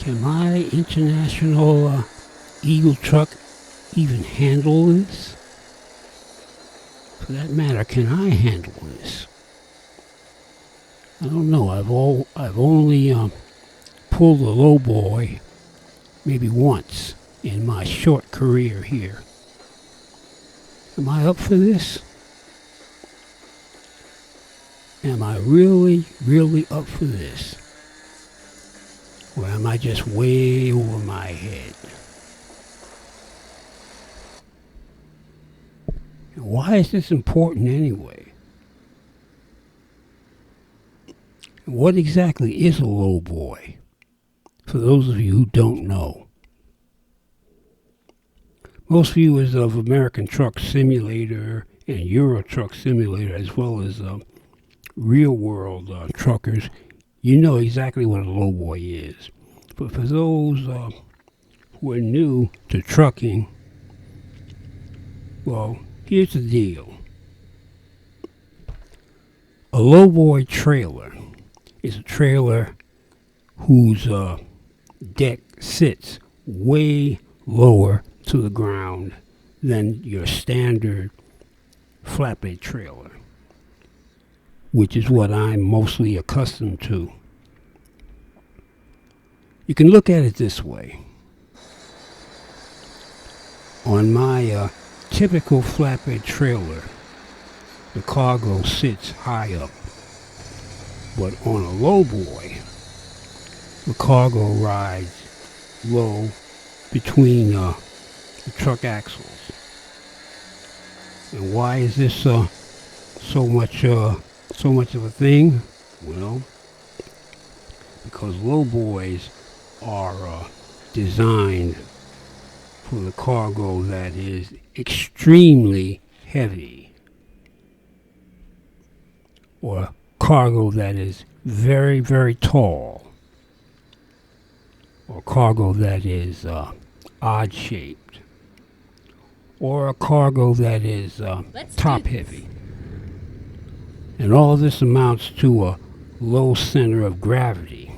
Can my international Eagle truck even handle this? For that matter, can I handle this? I don't know. I've only pulled a lowboy maybe once in my short career here. Am I up for this? Am I really, really up for this? Or am I just way over my head? And why is this important anyway? And what exactly is a lowboy? For those of you who don't know. Most viewers of American Truck Simulator and Euro Truck Simulator, as well as real-world truckers, you know exactly what a lowboy is. But for those who are new to trucking, well, here's the deal. A lowboy trailer is a trailer whose deck sits way lower to the ground than your standard flatbed trailer, which is what I'm mostly accustomed to. You can look at it this way. On my typical flatbed trailer, the cargo sits high up. But on a lowboy, the cargo rides low between the truck axles. And why is this so much of a thing? Well, because lowboys are designed for the cargo that is extremely heavy, or cargo that is very, very tall, or cargo that is odd shaped, or a cargo that is top heavy. And all this amounts to a low center of gravity,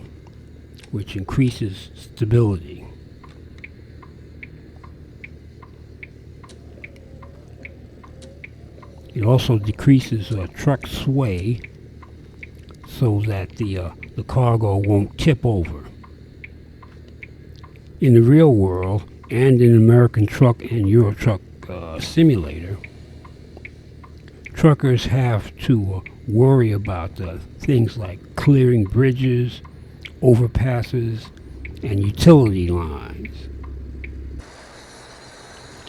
which increases stability. It also decreases truck sway so that the cargo won't tip over. In the real world, and in American Truck and Euro Truck Simulator, truckers have to worry about things like clearing bridges, overpasses, and utility lines.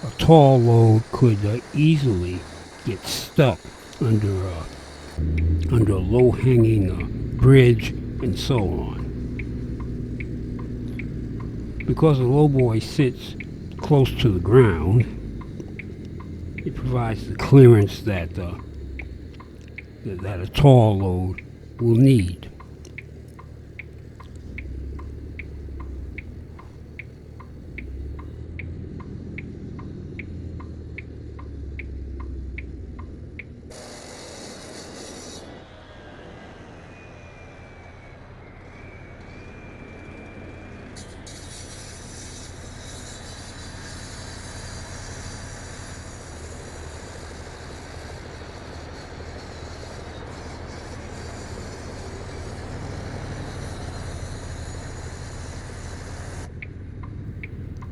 A tall load could easily get stuck under a low-hanging bridge and so on. Because a lowboy sits close to the ground, it provides the clearance that a tall load will need.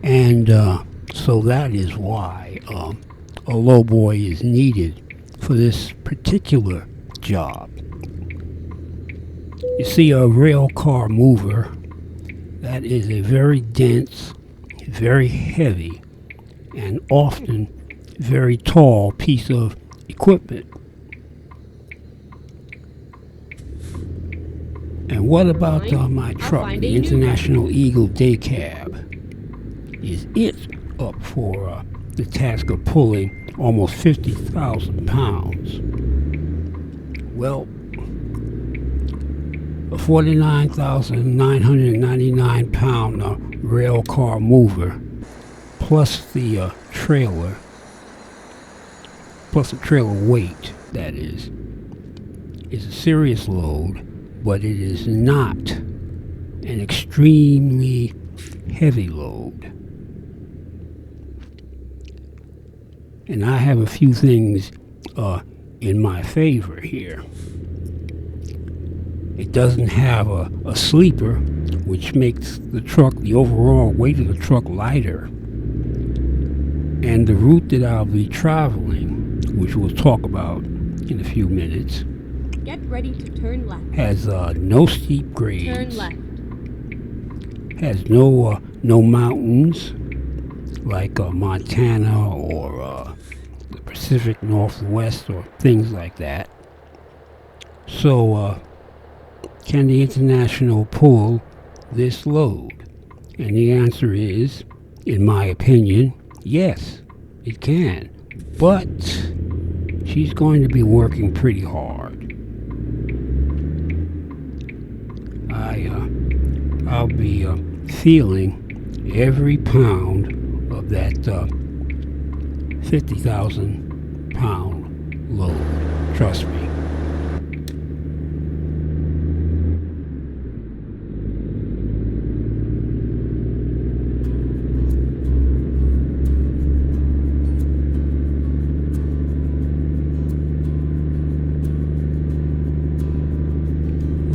And so that is why a lowboy is needed for this particular job. You see, a rail car mover, that is a very dense, very heavy, and often very tall piece of equipment. And what about my truck, the International Eagle Day Cab? Is it up for the task of pulling almost 50,000 pounds? Well, a 49,999 pound rail car mover plus the trailer, plus the trailer weight, that is a serious load, but it is not an extremely heavy load. And I have a few things in my favor here. It doesn't have a sleeper, which makes the overall weight of the truck lighter. And the route that I'll be traveling, which we'll talk about in a few minutes, get ready to turn left. Has no steep grades. Turn left. Has no mountains like Montana or the Pacific Northwest or things like that. So can the International pull this load? And the answer is, in my opinion, yes, it can. But she's going to be working pretty hard. I'll be feeling every pound of that 50,000 pound load. Trust me.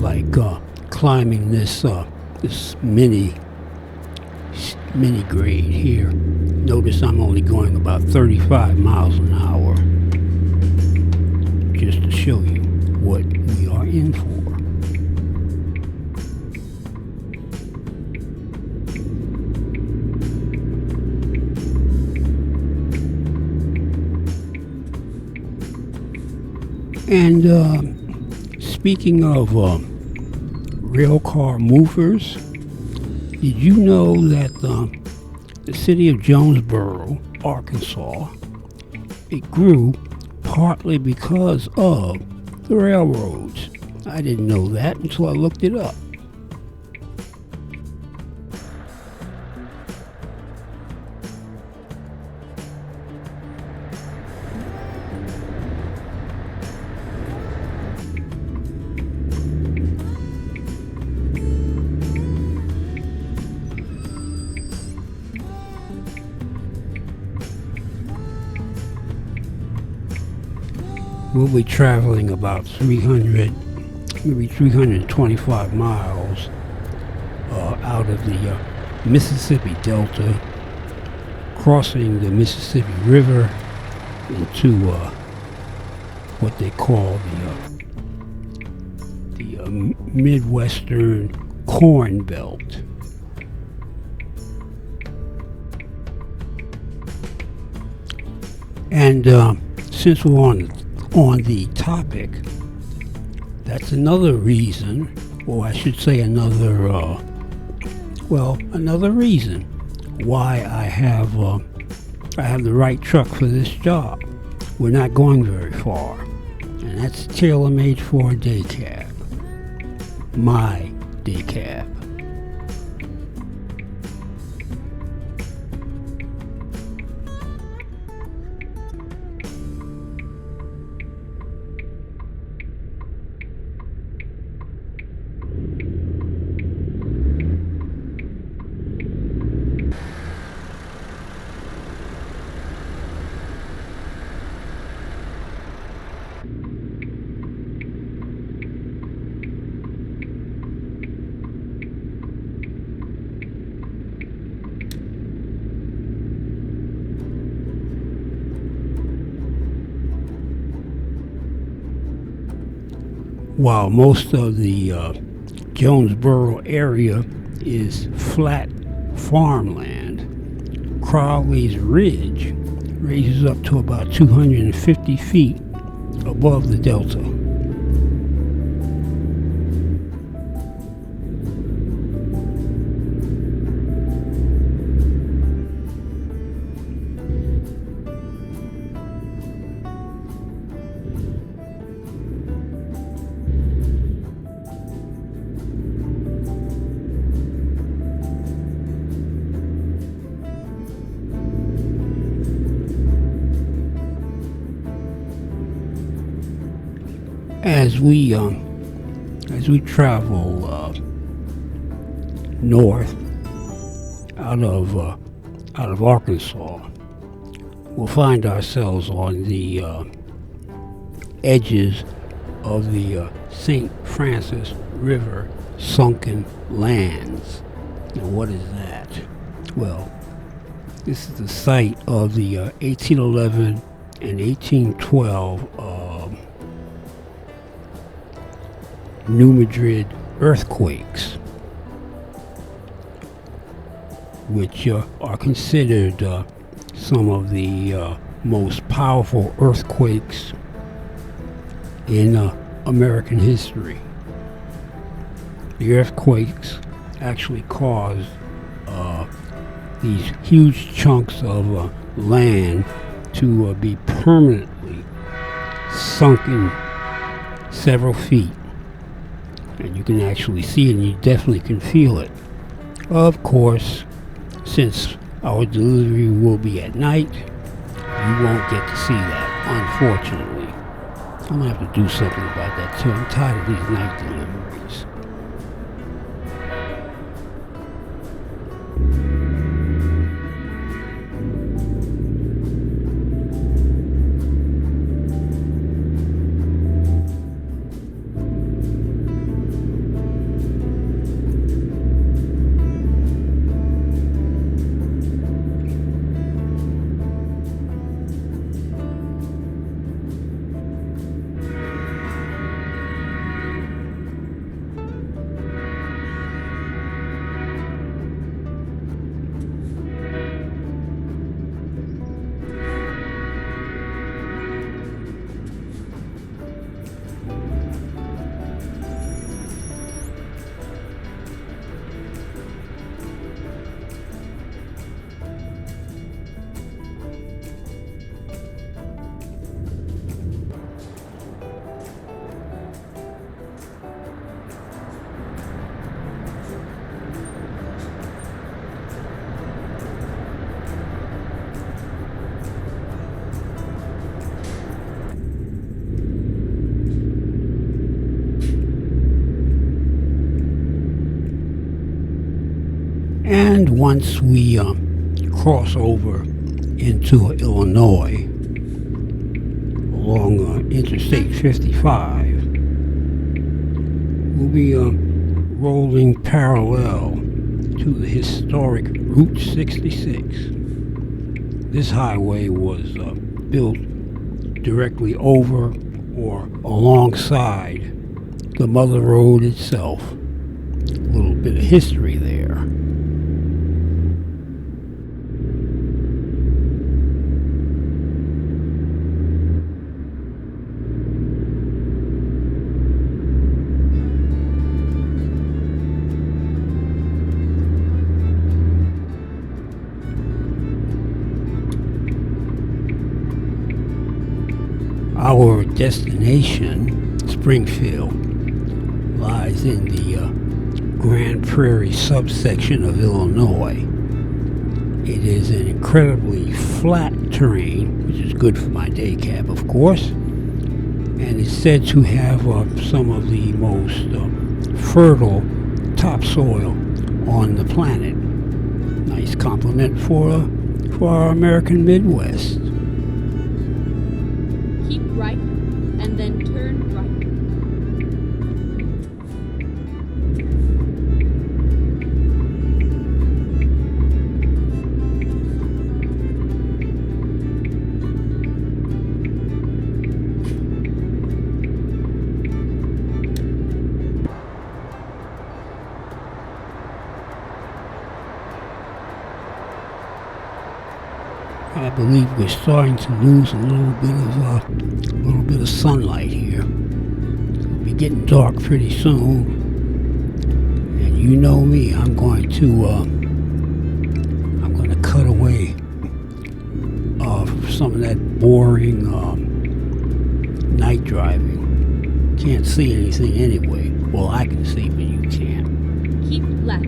Like climbing this mini grade here. Notice I'm only going about 35 miles an hour, just to show you what we are in for. And speaking of rail car movers, did you know that the city of Jonesboro, Arkansas, it grew partly because of the railroads? I didn't know that until I looked it up. We'll be traveling about 325 miles out of the Mississippi Delta, crossing the Mississippi River into what they call the Midwestern Corn Belt. And since we're on the topic, that's another reason, or I should say another reason why I have the right truck for this job. We're not going very far, and that's tailor-made for a day cab. My day cab. While most of the Jonesboro area is flat farmland, Crowley's Ridge raises up to about 250 feet above the delta. As we travel north, out of Arkansas. We'll find ourselves on the edges of the St. Francis River sunken lands. Now, what is that? Well, this is the site of the 1811 and 1812 New Madrid earthquakes, which are considered some of the most powerful earthquakes in American history. The earthquakes actually caused these huge chunks of land to be permanently sunken several feet. And you can actually see it, and you definitely can feel it. Of course, since our delivery will be at night, you won't get to see that, unfortunately. I'm going to have to do something about that too. I'm tired of these night deliveries. And once we cross over into Illinois along Interstate 55, we'll be rolling parallel to the historic Route 66. This highway was built directly over or alongside the Mother Road itself. A little bit of history there. Our destination, Springfield, lies in the Grand Prairie subsection of Illinois. It is an incredibly flat terrain, which is good for my day cab, of course, and it's said to have some of the most fertile topsoil on the planet. Nice compliment for our American Midwest. Keep right, and then turn right. I believe we're starting to lose a little bit of sunlight here. It'll be getting dark pretty soon, and you know me, I'm going to cut away some of that boring night driving. Can't see anything anyway. Well, I can see, but you can't. Keep left.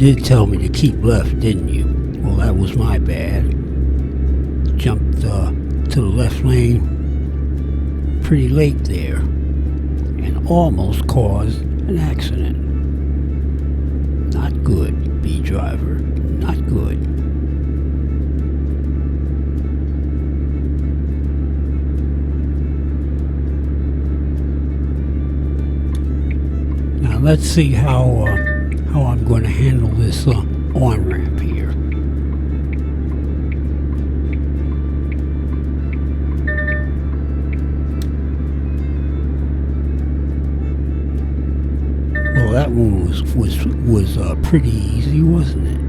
did tell me to keep left, didn't you? Well, that was my bad. Jumped to the left lane pretty late there and almost caused an accident. Not good, B driver. Not good. Now let's see how I'm going to handle this on-ramp here. Well, that one was pretty easy, wasn't it?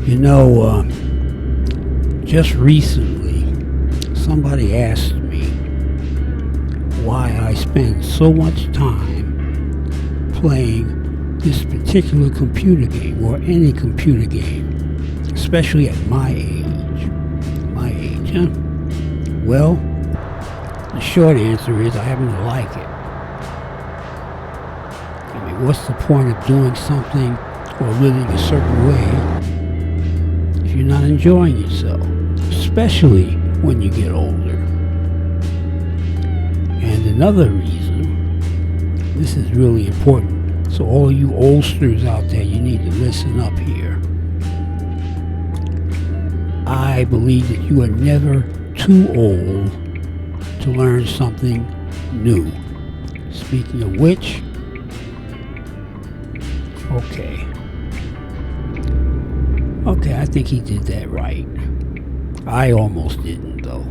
You know, just recently, somebody asked me why I spend so much time playing this particular computer game, or any computer game, especially at my age. My age, huh? Well, the short answer is I happen to like it. I mean, what's the point of doing something or living a certain way if you're not enjoying yourself, especially when you get older? And another reason, this is really important, so all you oldsters out there, you need to listen up here. I believe that you are never too old to learn something new. Speaking of which, Okay, I think he did that right. I almost didn't, though.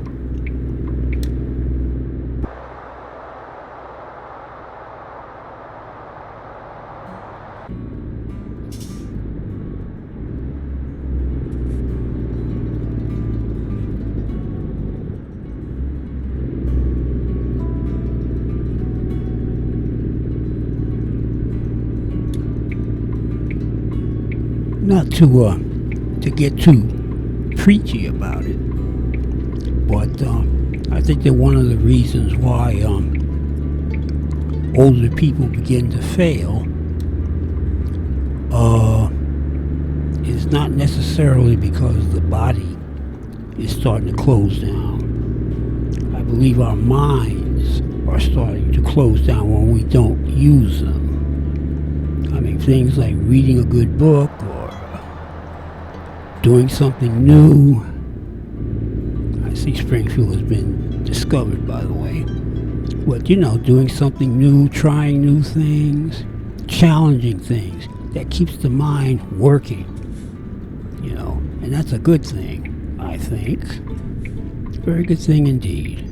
Not to get too preachy about it, but I think that one of the reasons why older people begin to fail is not necessarily because the body is starting to close down. I believe our minds are starting to close down when we don't use them. I mean, things like reading a good book or doing something new. I see Springfield has been discovered, by the way. But doing something new, trying new things, challenging things, that keeps the mind working, and that's a good thing, I think. Very good thing indeed.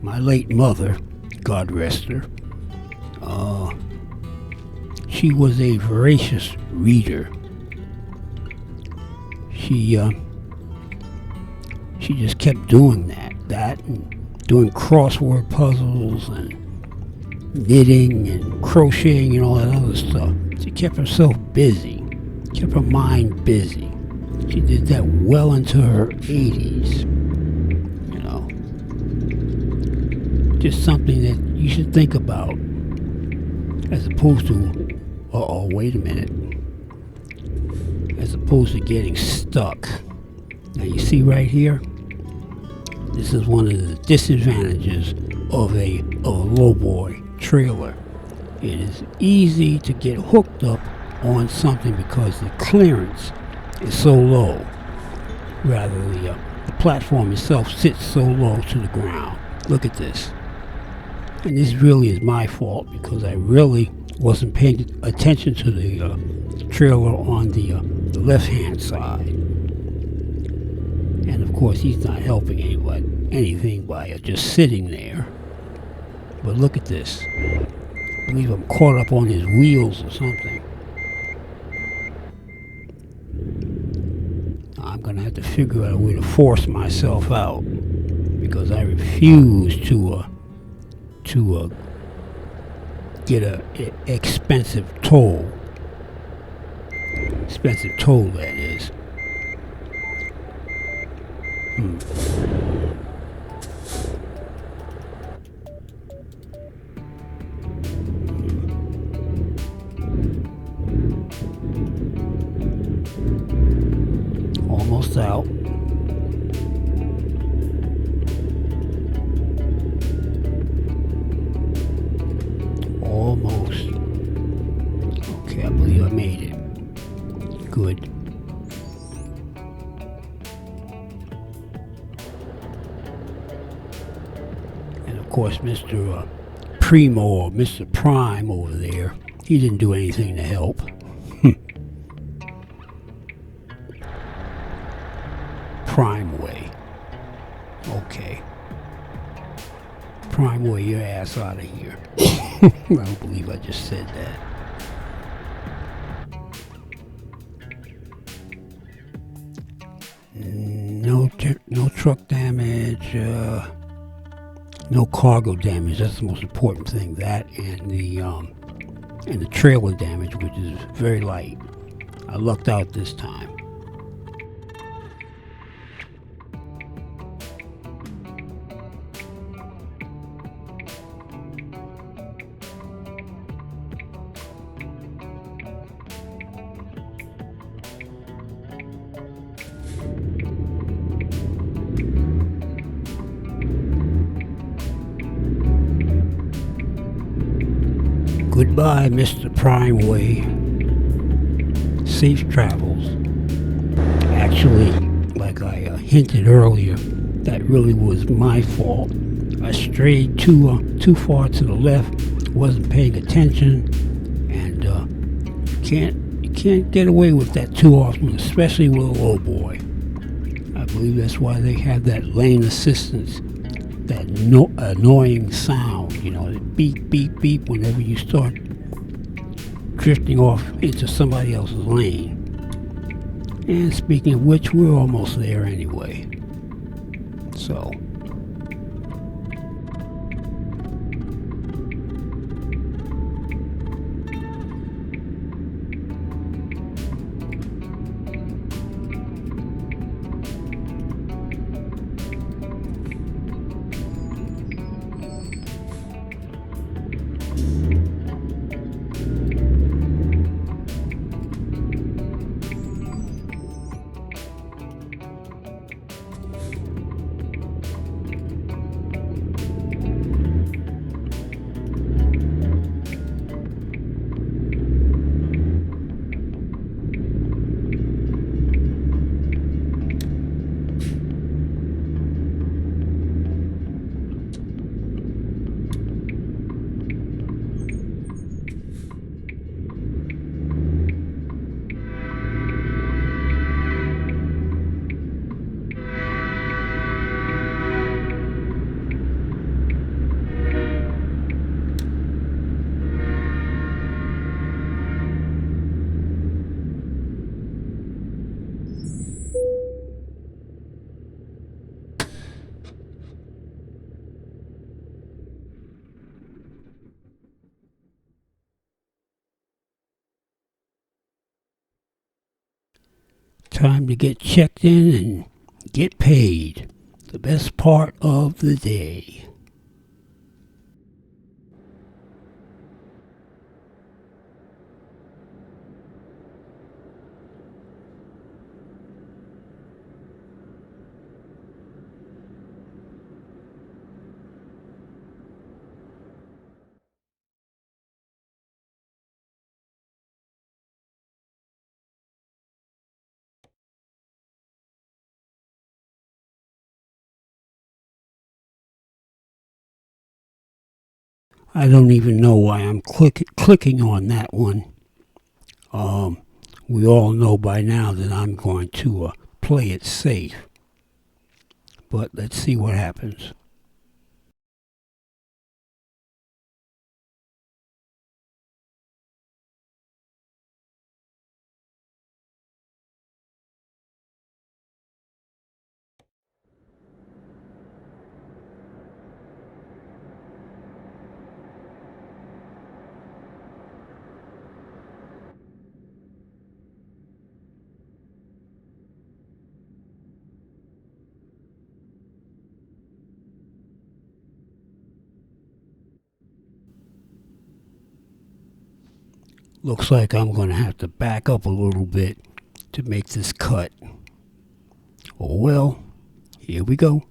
My late mother, God rest her, she was a voracious reader. She just kept doing that and doing crossword puzzles and knitting and crocheting and all that other stuff. She kept herself busy, kept her mind busy. She did that well into her 80s. Just something that you should think about, as opposed to, wait a minute, as opposed to getting stuck. Now you see right here, this is one of the disadvantages of a lowboy trailer. It is easy to get hooked up on something because the clearance is so low. Rather, the platform itself sits so low to the ground. Look at this. And this really is my fault because I really wasn't paying attention to the trailer on the left-hand side. And of course, he's not helping anything by just sitting there. But look at this. I believe I'm caught up on his wheels or something. I'm going to have to figure out a way to force myself out because I refuse to get a expensive toll. Expensive toll, that is. Almost out. Almost. Okay, I believe I made it. Good. And of course, Mr. Primo or Mr. Prime over there, he didn't do anything to help. Prime way. Okay. Prime way your ass out of here. I don't believe I just said that. No truck damage, no cargo damage. That's the most important thing. That and the trailer damage, which is very light. I lucked out this time. Goodbye, Mr. Prime Way. Safe travels. Actually, like I hinted earlier, that really was my fault. I strayed too far to the left, wasn't paying attention, and you can't get away with that too often, especially with a low boy. I believe that's why they have that lane assistance, that annoying sound, that beep, beep, beep whenever you start drifting off into somebody else's lane. And speaking of which, we're almost there anyway. So, Time to get checked in and get paid. The best part of the day. I don't even know why I'm clicking on that one. We all know by now that I'm going to play it safe. But let's see what happens. Looks like I'm going to have to back up a little bit to make this cut. Oh well, here we go.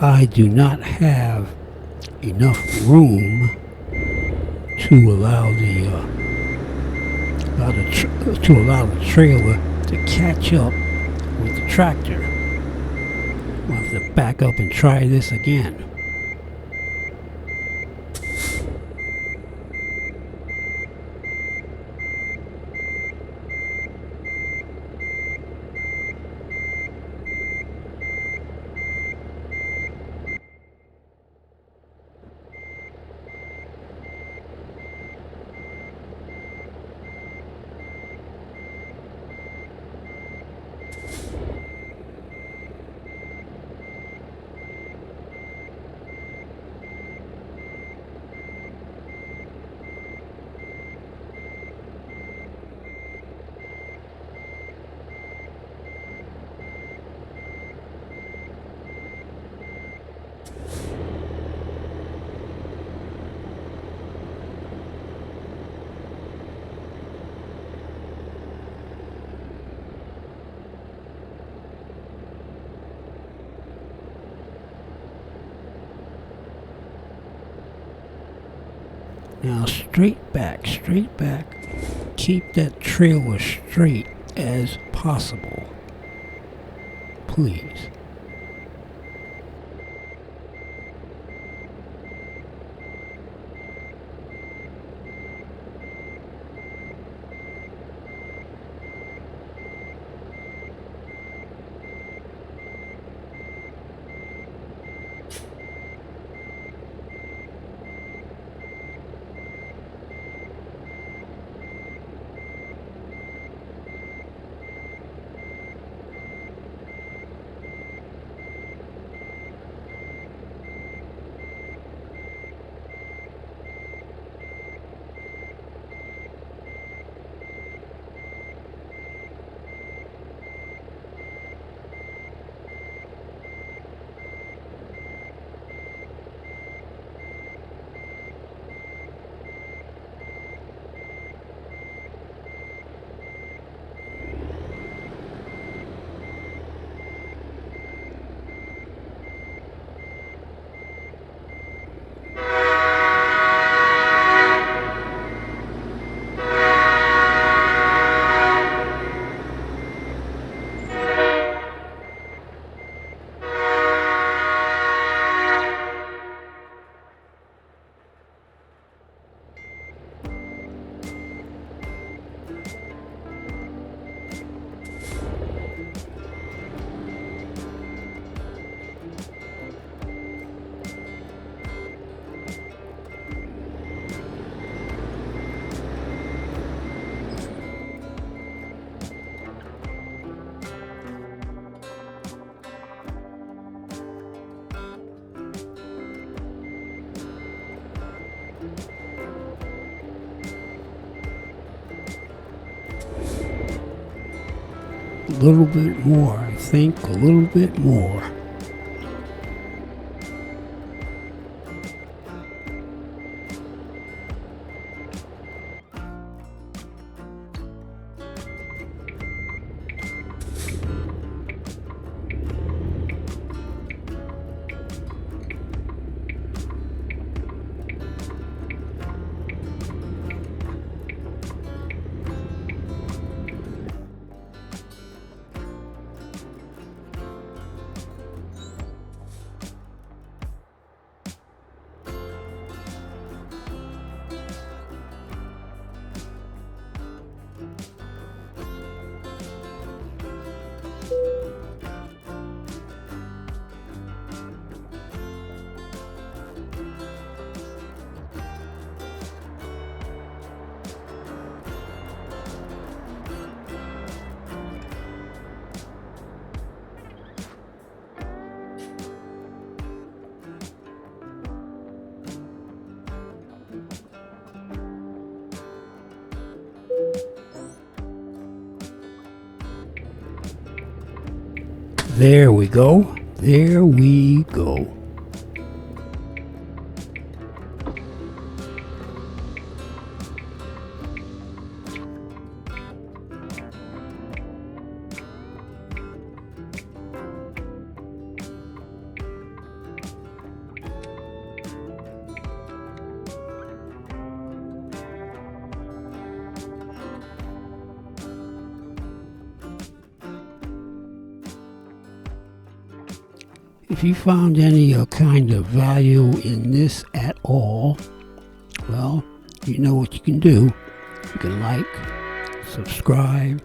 I do not have enough room to allow the trailer to catch up with the tractor. We'll have to back up and try this again. Now straight back, straight back. Keep that trailer straight as possible. Please. A little bit more, I think, a little bit more. There we go. There we go. If you found any kind of value in this at all, well, you know what you can do. You can like, subscribe,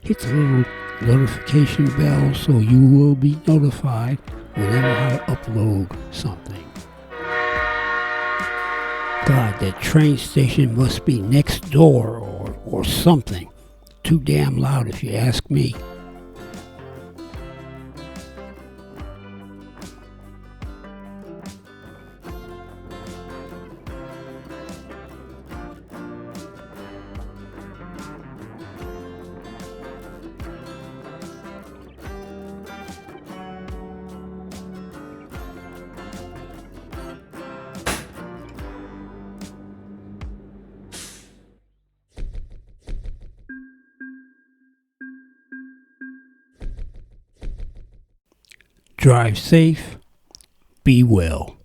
hit the little notification bell so you will be notified whenever I upload something. God, that train station must be next door or something. Too damn loud if you ask me. Drive safe, be well.